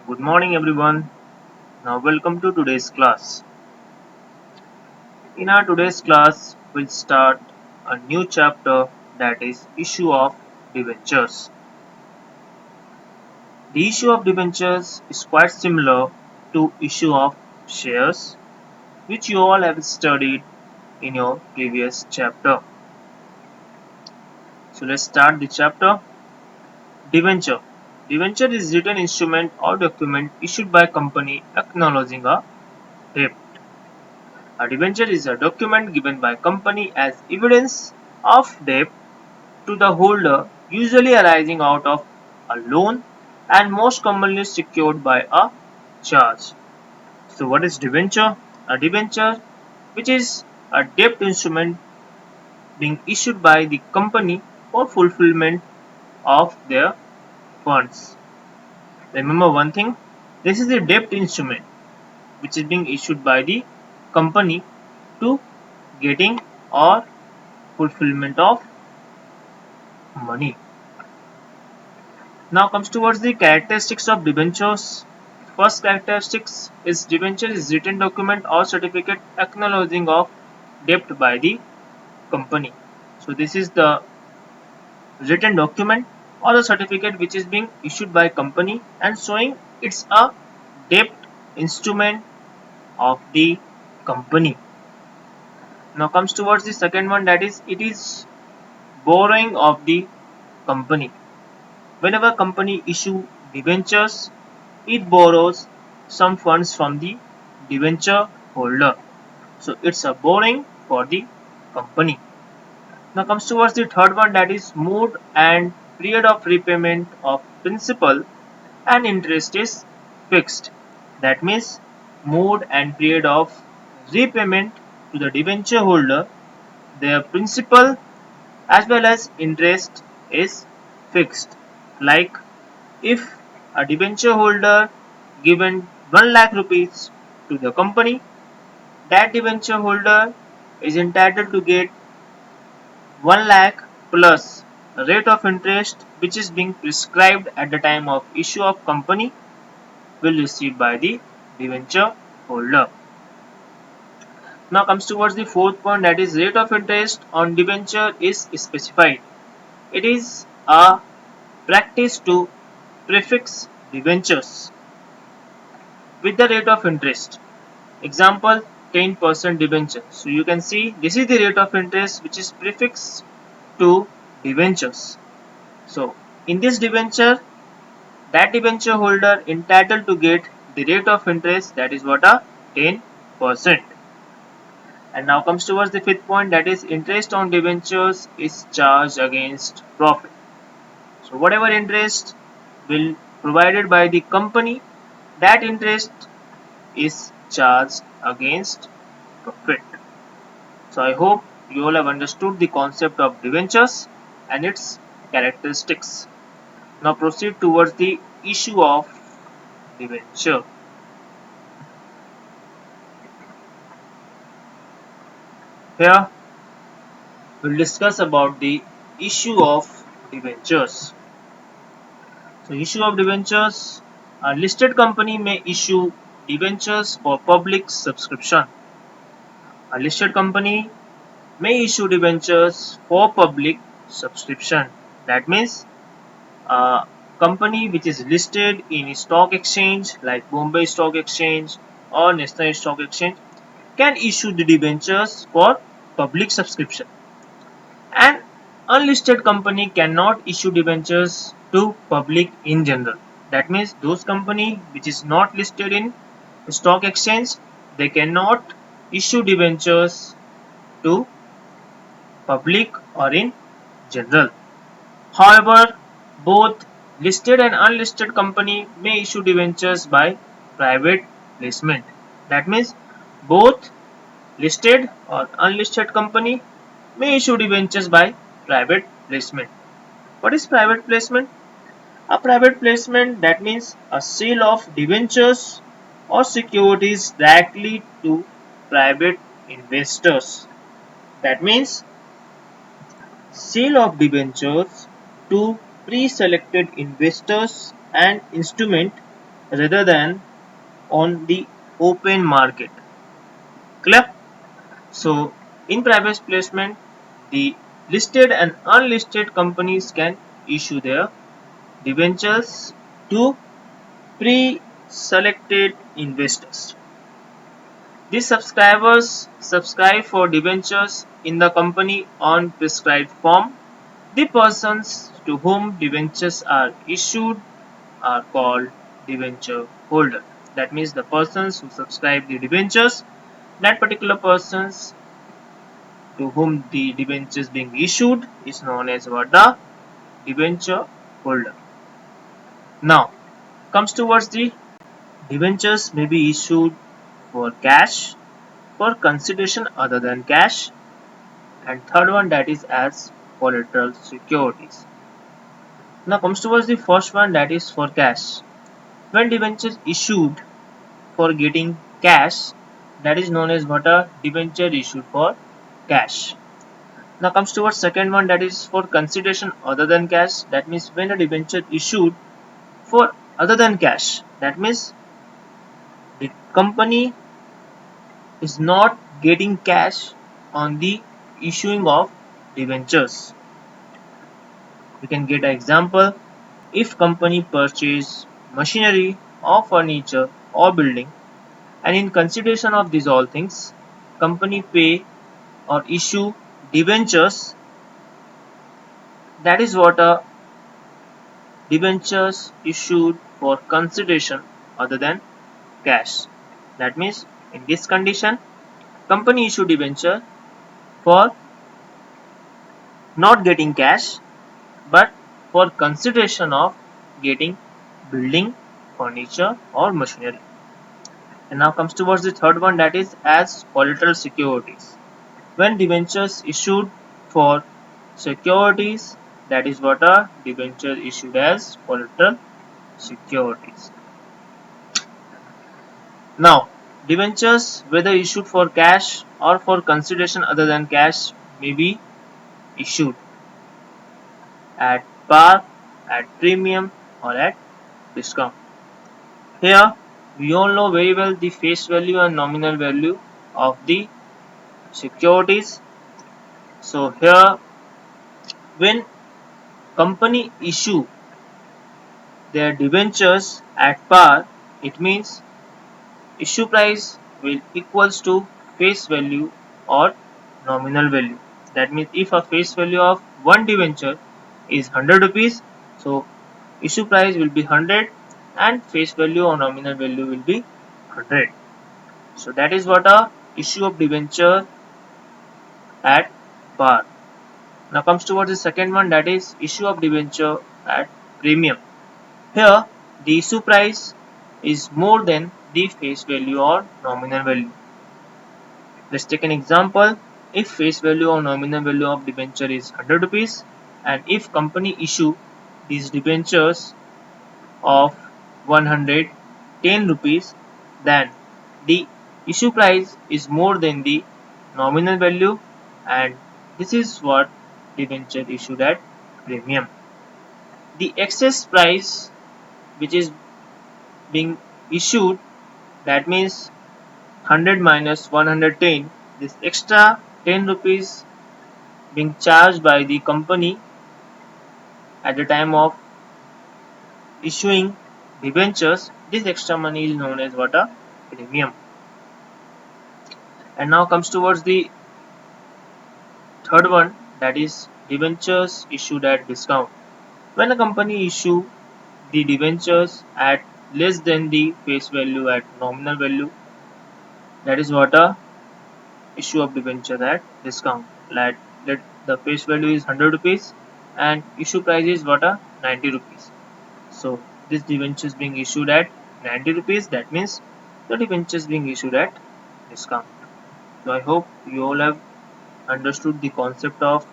Good morning, everyone. Now, welcome to today's class. In our today's class, we'll start a new chapter, that is issue of debentures. The issue of debentures is quite similar to issue of shares, which you all have studied in your previous chapter. So let's start the chapter. Debenture. Debenture is written instrument or document issued by company acknowledging a debt. A debenture is a document given by company as evidence of debt to the holder, usually arising out of a loan and most commonly secured by a charge. So what is debenture? A debenture, which is a debt instrument being issued by the company for fulfillment of their funds. Remember one thing, this is a debt instrument which is being issued by the company to getting or fulfillment of money. Now comes towards the characteristics of debentures. First characteristics is debenture is written document or certificate acknowledging of debt by the company. So this is the written document or the certificate which is being issued by company and showing it's a debt instrument of the company. Now comes towards the second one, that is it is borrowing of the company. Whenever company issue debentures, it borrows some funds from the debenture holder. So it's a borrowing for the company. Now comes towards the third one, that is mode and period of repayment of principal and interest is fixed. That means mode and period of repayment to the debenture holder, their principal as well as interest is fixed. Like if a debenture holder given 1 lakh rupees to the company, that debenture holder is entitled to get 1 lakh plus a rate of interest which is being prescribed at the time of issue of company will receive by the debenture holder. Now comes towards the fourth point, that is rate of interest on debenture is specified. It is a practice to prefix debentures with the rate of interest. Example 10% debenture. So you can see this is the rate of interest which is prefixed to debentures. So in this debenture, that debenture holder entitled to get the rate of interest, that is what, a 10%. And now comes towards the fifth point, that is interest on debentures is charged against profit. So whatever interest will provided by the company, that interest is charged against profit. So I hope you all have understood the concept of debentures and its characteristics. Now proceed towards the issue of debenture. Here we'll discuss about the issue of debentures. So issue of debentures, a listed company may issue debentures for public subscription. A listed company may issue debentures for public subscription. That means a company which is listed in stock exchange like Bombay Stock Exchange or National Stock Exchange can issue the debentures for public subscription. An unlisted company cannot issue debentures to public in general. That means those company which is not listed in stock exchange, they cannot issue debentures to public or in general. However, both listed and unlisted company may issue debentures by private placement. That means both listed or unlisted company may issue debentures by private placement. What is private placement? A private placement, that means a sale of debentures or securities directly to private investors. That means sale of debentures to pre-selected investors and instrument rather than on the open market. Clear? So, in private placement, the listed and unlisted companies can issue their debentures to pre-selected investors. These subscribers subscribe for debentures in the company on prescribed form. The persons to whom debentures are issued are called debenture holder. That means the persons who subscribe the debentures, that particular persons to whom the debentures being issued is known as what, the debenture holder. Now comes towards the debentures may be issued for cash, for consideration other than cash, and third one, that is as collateral securities. Now comes towards the first one, that is for cash. When debentures issued for getting cash, that is known as what, a debenture issued for cash. Now comes towards second one, that is for consideration other than cash. That means when a debenture issued for other than cash, that means the company is not getting cash on the issuing of debentures. We can get an example. If company purchase machinery or furniture or building, and in consideration of these all things, company pay or issue debentures, that is what, a debentures issued for consideration other than cash. That means in this condition, company issue debenture for not getting cash but for consideration of getting building, furniture or machinery. And now comes towards the third one, that is as collateral securities. When debentures issued for securities, that is what, a debenture issued as collateral securities. Now, debentures, whether issued for cash or for consideration other than cash, may be issued at par, at premium, or at discount. Here, we all know very well the face value and nominal value of the securities. So here, when company issue their debentures at par, it means issue price will equals to face value or nominal value. That means if a face value of one debenture is 100 rupees, so issue price will be 100 and face value or nominal value will be 100. So that is what, a issue of debenture at par. Now comes towards the second one, that is issue of debenture at premium. Here the issue price is more than the face value or nominal value. Let's take an example. If face value or nominal value of debenture is 100 rupees and if company issue these debentures of 110 rupees, then the issue price is more than the nominal value, and this is what debenture issued at premium. The excess price which is being issued, that means 100 minus 110, this extra 10 rupees being charged by the company at the time of issuing debentures, this extra money is known as what, a premium. And now comes towards the third one, that is debentures issued at discount. When a company issue the debentures at less than the face value at nominal value, that is what, a issue of debenture at discount. Like let the face value is 100 rupees and issue price is what, a 90 rupees. So this debenture is being issued at 90 rupees. That means the debenture is being issued at discount. So I hope you all have understood the concept of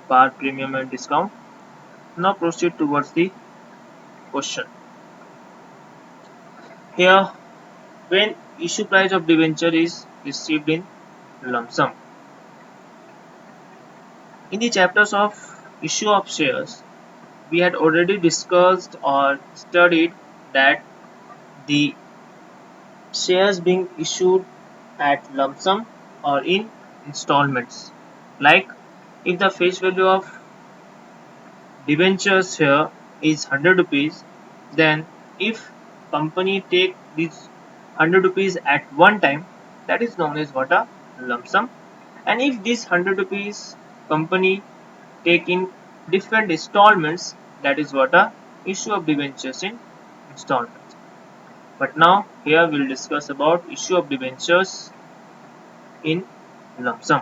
par, premium and discount. Now proceed towards the question. Here, when issue price of debenture is received in lump sum. In the chapters of issue of shares, we had already discussed or studied that the shares being issued at lump sum or in installments. Like if the face value of debentures here is 100 rupees, then if company take these 100 rupees at one time, that is known as what, a lump sum. And if this 100 rupees company take in different installments, that is what, a issue of debentures in installments. But now here we'll discuss about issue of debentures in lump sum.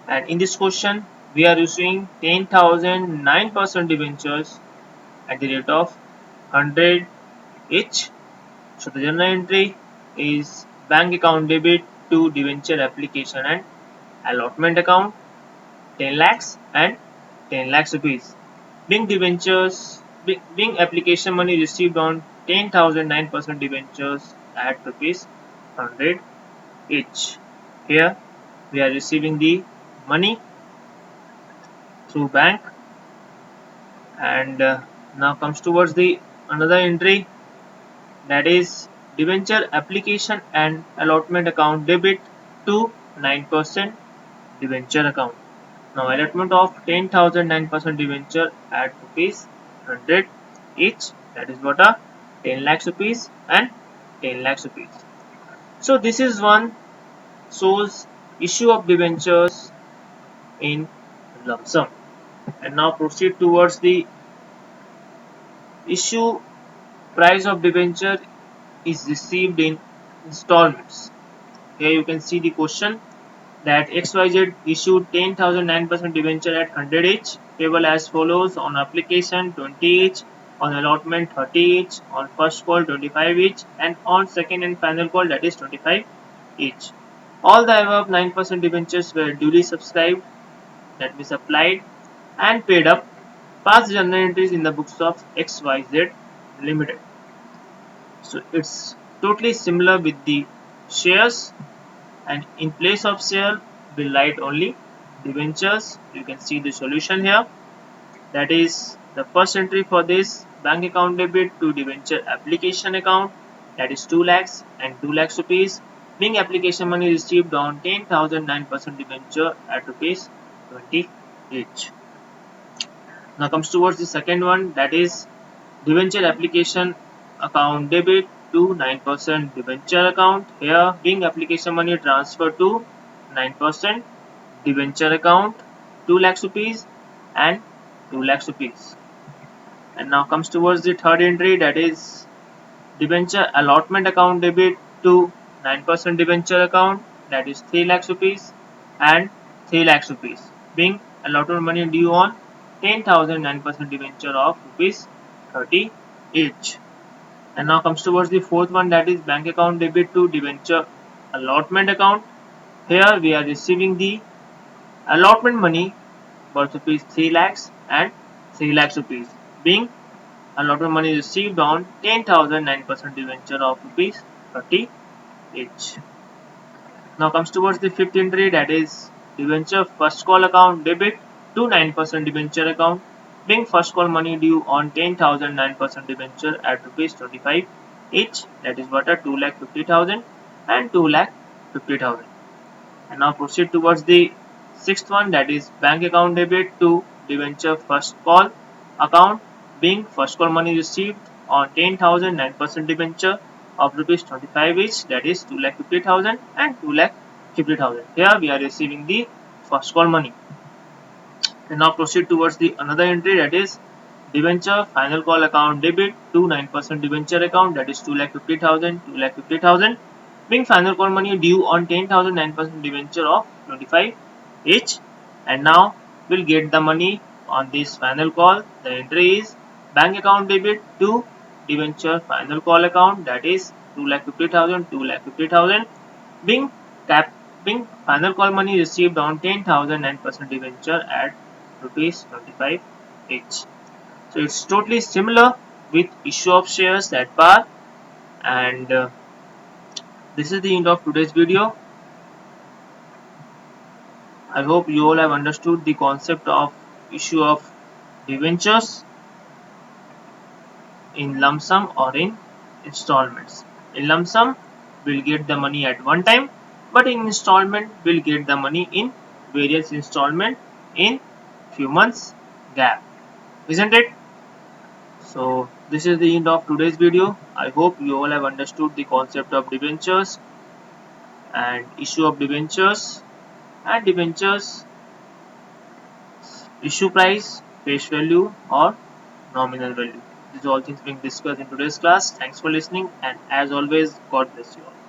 And in this question we are issuing 10,000 9% debentures at the rate of 100 each. So the journal entry is bank account debit to debenture application and allotment account 10 lakhs and 10 lakhs rupees. Being application money received on 10,000 9% debentures at rupees 100 each. Here we are receiving the money through bank, and now comes towards the another entry, that is debenture application and allotment account debit to 9% debenture account. Now allotment of 10,000 9% debenture at rupees 100 each, that is what, a 10 lakhs rupees and 10 lakhs rupees. So this is one shows issue of debentures in lump sum. And now proceed towards the issue price of debenture is received in installments. Here you can see the question that XYZ issued 10,000 9% debenture at 100 each, payable as follows: on application 20 each, on allotment 30 each, on first call 25 each, and on second and final call, that is 25 each. All the above 9% debentures were duly subscribed, that means applied and paid up. Past journal entries in the books of XYZ Limited. So it's totally similar with the shares, and in place of share we'll write only debentures. You can see the solution here. That is the first entry for this: bank account debit to debenture application account, that is 2 lakhs and 2 lakhs rupees, being application money received on 10,000 9% debenture at rupees 20 each. Now comes towards the second one, that is debenture application account debit to 9% debenture account. Here being application money transferred to 9% debenture account 2 lakhs rupees and 2 lakhs rupees. And now comes towards the third entry, that is debenture allotment account debit to 9% debenture account, that is 3 lakhs rupees and 3 lakhs rupees, being allotment money due on 10,000 9% debenture of rupees 30 each. And now comes towards the fourth one, that is bank account debit to debenture allotment account. Here we are receiving the allotment money worth rupees 3 lakhs and 3 lakhs rupees, being allotment money received on 10,000 9% debenture of rupees 30 each. Now comes towards the fifth entry, that is debenture first call account debit to 9% debenture account, being first call money due on 10,000 9% debenture at rupees 25 each, that is what, a 2,50,000 and 2,50,000. And now proceed towards the sixth one, that is bank account debit to debenture first call account, being first call money received on 10,000 9% debenture of rupees 25 each, that is 2,50,000 and 2,50,000. Here we are receiving the first call money. And now proceed towards the another entry, that is debenture final call account debit to 9% debenture account, that is 2,50,000 2,50,000, being final call money due on 10,000 9% debenture of 25 each. And now we'll get the money on this final call. The entry is bank account debit to debenture final call account, that is 2,50,000 2,50,000, being cap being final call money received on 10,000 9% debenture at rupees 25 each. So it's totally similar with issue of shares at par. And this is the end of today's video. I hope you all have understood the concept of issue of debentures. in lump sum or in installments. In lump sum, we'll get the money at one time, but in installment, we'll get the money in various installment in few months gap. Isn't it? So this is the end of today's video. I hope you all have understood the concept of debentures and issue of debentures and debentures issue price, face value or nominal value. These are all things being discussed in today's class. Thanks for listening, and as always, God bless you all.